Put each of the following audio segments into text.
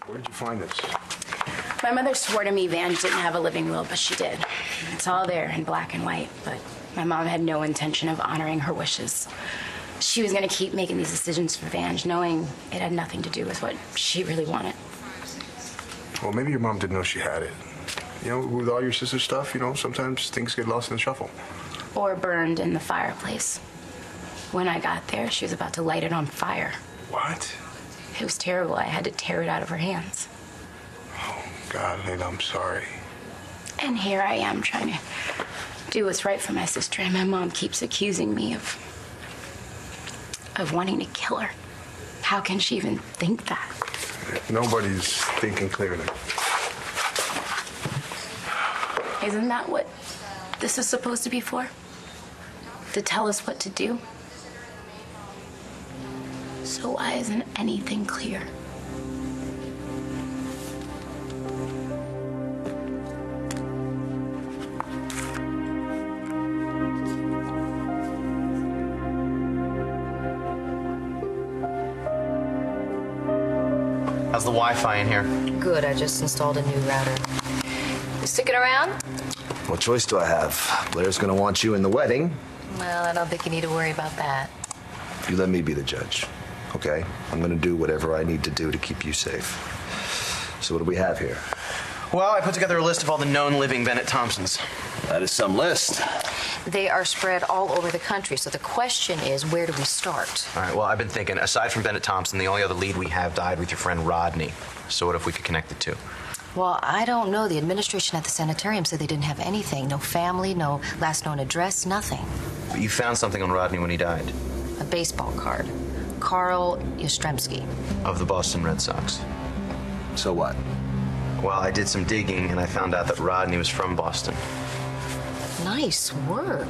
Where did you find this? My mother swore to me Vange didn't have a living will, but she did. It's all there in black and white, but my mom had no intention of honoring her wishes. She was going to keep making these decisions for Vange, knowing it had nothing to do with what she really wanted. Well, maybe your mom didn't know she had it. You know, with all your sister's stuff, you know, sometimes things get lost in the shuffle. Or burned in the fireplace. When I got there, she was about to light it on fire. What? It was terrible. I had to tear it out of her hands. Oh, God, Lena, I'm sorry. And here I am trying to do what's right for my sister, and my mom keeps accusing me of wanting to kill her. How can she even think that? Nobody's thinking clearly. Isn't that what this is supposed to be for? To tell us what to do? So why isn't anything clear? How's the Wi-Fi in here? Good, I just installed a new router. You sticking around? What choice do I have? Blair's gonna want you in the wedding. Well, I don't think you need to worry about that. You let me be the judge, okay? I'm gonna do whatever I need to do to keep you safe. So what do we have here? Well, I put together a list of all the known living Bennett Thompsons. That is some list. They are spread all over the country, so the question is, where do we start? All right, well, I've been thinking, aside from Bennett Thompson, the only other lead we have died with your friend Rodney. So what if we could connect the two? Well, I don't know. The administration at the sanitarium said they didn't have anything. No family, no last known address, nothing. But you found something on Rodney when he died. A baseball card. Carl Yastrzemski. Of the Boston Red Sox. So what? Well, I did some digging, and I found out that Rodney was from Boston. Nice work.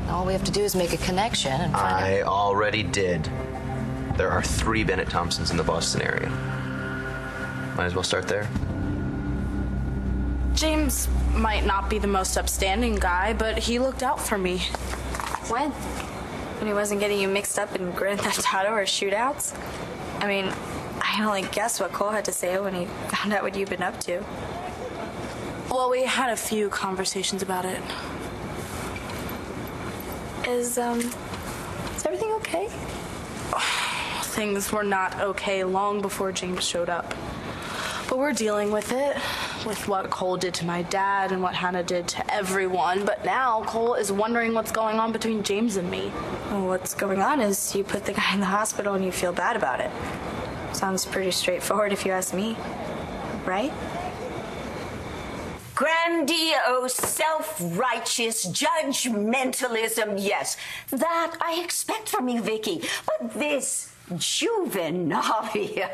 All we have to do is make a connection and find out. I already did. There are 3 Bennett Thompsons in the Boston area. Might as well start there. James might not be the most upstanding guy, but he looked out for me. When? When he wasn't getting you mixed up in Grand Theft Auto or shootouts? I mean, I can only guess what Cole had to say when he found out what you've been up to. Well, we had a few conversations about it. Is everything okay? Things were not okay long before James showed up. But we're dealing with it, with what Cole did to my dad and what Hannah did to everyone. But now Cole is wondering what's going on between James and me. Well, what's going on is you put the guy in the hospital and you feel bad about it. Sounds pretty straightforward if you ask me, right? Grandiose, self-righteous, judgmentalism, yes. That I expect from you, Vicky. But this juvenalia...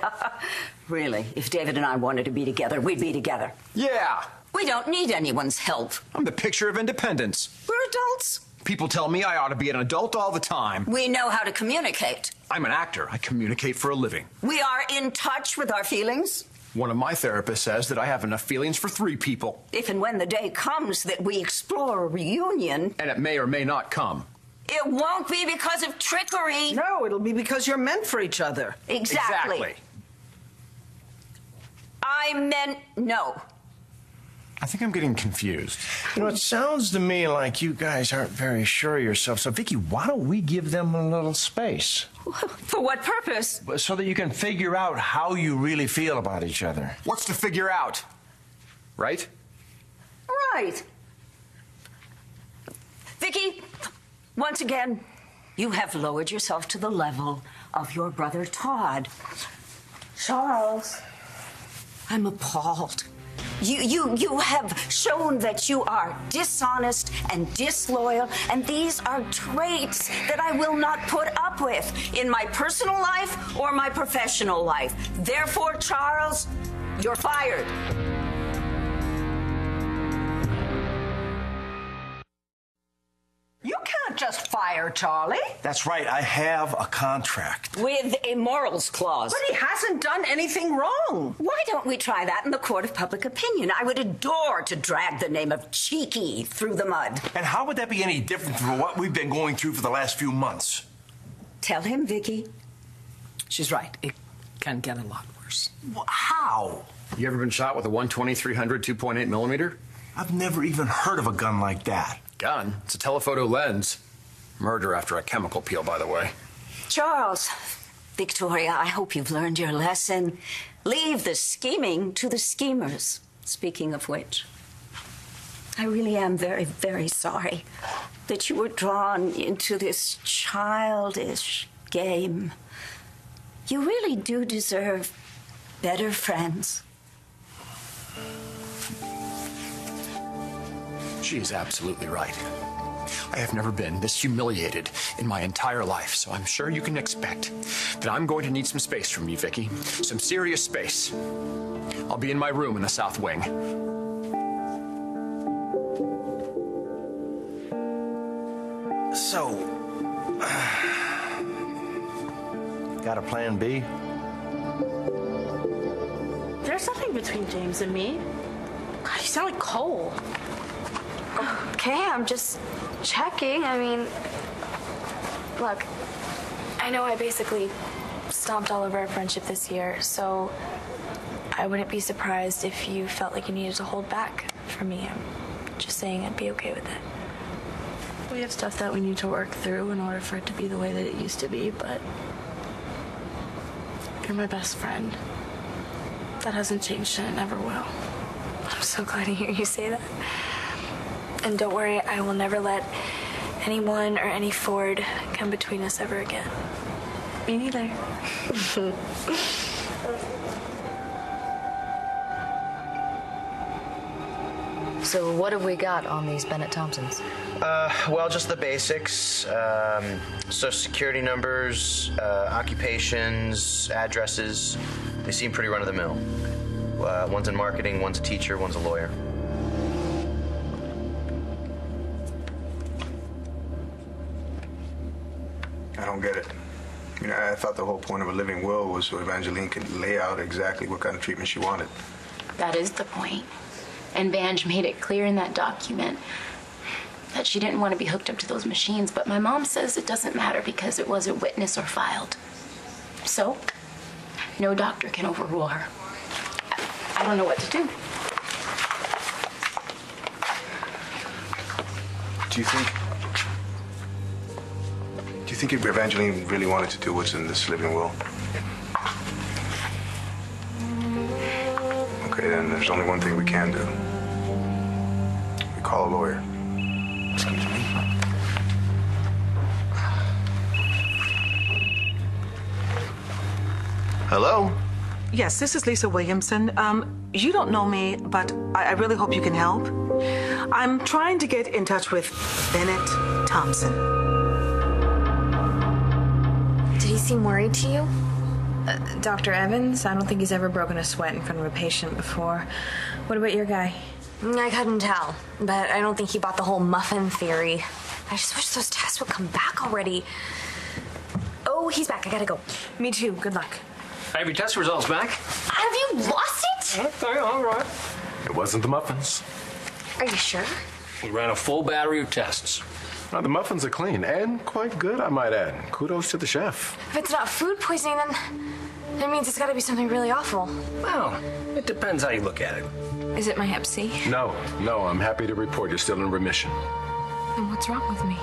Really, if David and I wanted to be together, we'd be together. Yeah. We don't need anyone's help. I'm the picture of independence. We're adults. People tell me I ought to be an adult all the time. We know how to communicate. I'm an actor. I communicate for a living. We are in touch with our feelings. One of my therapists says that I have enough feelings for 3 people. If and when the day comes that we explore a reunion... And it may or may not come. It won't be because of trickery. No, it'll be because you're meant for each other. Exactly. I meant no. I think I'm getting confused. You know, it sounds to me like you guys aren't very sure of yourself. So, Vicky, why don't we give them a little space? For what purpose? So that you can figure out how you really feel about each other. What's to figure out? Right? Right. Vicky, once again, you have lowered yourself to the level of your brother Todd. Charles. I'm appalled. You have shown that you are dishonest and disloyal, and these are traits that I will not put up with in my personal life or my professional life. Therefore, Charles, you're fired. You can't just fire Charlie. That's right. I have a contract. With a morals clause. But he hasn't done anything wrong. Why don't we try that in the court of public opinion? I would adore to drag the name of Cheeky through the mud. And how would that be any different from what we've been going through for the last few months? Tell him, Vicky. She's right. It can get a lot worse. Well, how? Wow. You ever been shot with a 12300 2.8 millimeter? I've never even heard of a gun like that. Gun? It's a telephoto lens. Murder after a chemical peel, by the way. Charles, Victoria, I hope you've learned your lesson. Leave the scheming to the schemers. Speaking of which, I really am very, very sorry that you were drawn into this childish game. You really do deserve better friends. She is absolutely right. I have never been this humiliated in my entire life, so I'm sure you can expect that I'm going to need some space from you, Vicky. Some serious space. I'll be in my room in the South Wing. So, got a plan B? There's nothing between James and me. God, you sound like Cole. Okay, I'm just checking. I mean, look, I know I basically stomped all over our friendship this year, so I wouldn't be surprised if you felt like you needed to hold back from me. I'm just saying I'd be okay with it. We have stuff that we need to work through in order for it to be the way that it used to be, but you're my best friend. That hasn't changed and it never will. I'm so glad to hear you say that. And don't worry, I will never let anyone or any Ford come between us ever again. Me neither. So what have we got on these Bennett Thompsons? Well, just the basics. Social security numbers, occupations, addresses. They seem pretty run-of-the-mill. One's in marketing, one's a teacher, one's a lawyer. I don't get it. I mean, I thought the whole point of a living will was so Evangeline could lay out exactly what kind of treatment she wanted. That is the point. And Vange made it clear in that document that she didn't want to be hooked up to those machines, but my mom says it doesn't matter because it wasn't witnessed or filed. So, no doctor can overrule her. I don't know what to do. Do you think if Evangeline really wanted to do what's in this living will? Okay, then there's only one thing we can do. We call a lawyer. Excuse me? Hello? Yes, this is Lisa Williamson. You don't know me, but I really hope you can help. I'm trying to get in touch with Bennett Thompson. Did he seem worried to you? Dr. Evans? I don't think he's ever broken a sweat in front of a patient before. What about your guy? I couldn't tell, but I don't think he bought the whole muffin theory. I just wish those tests would come back already. Oh, he's back. I gotta go. Me too. Good luck. Have your test results back? Have you lost it? Okay, all right. It wasn't the muffins. Are you sure? We ran a full battery of tests. Now, the muffins are clean and quite good, I might add. Kudos to the chef. If it's not food poisoning, then that means it's gotta be something really awful. Well, it depends how you look at it. Is it my hep C? No, I'm happy to report you're still in remission. Then what's wrong with me?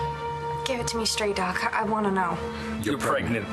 Give it to me straight, Doc. I want to know. You're pregnant.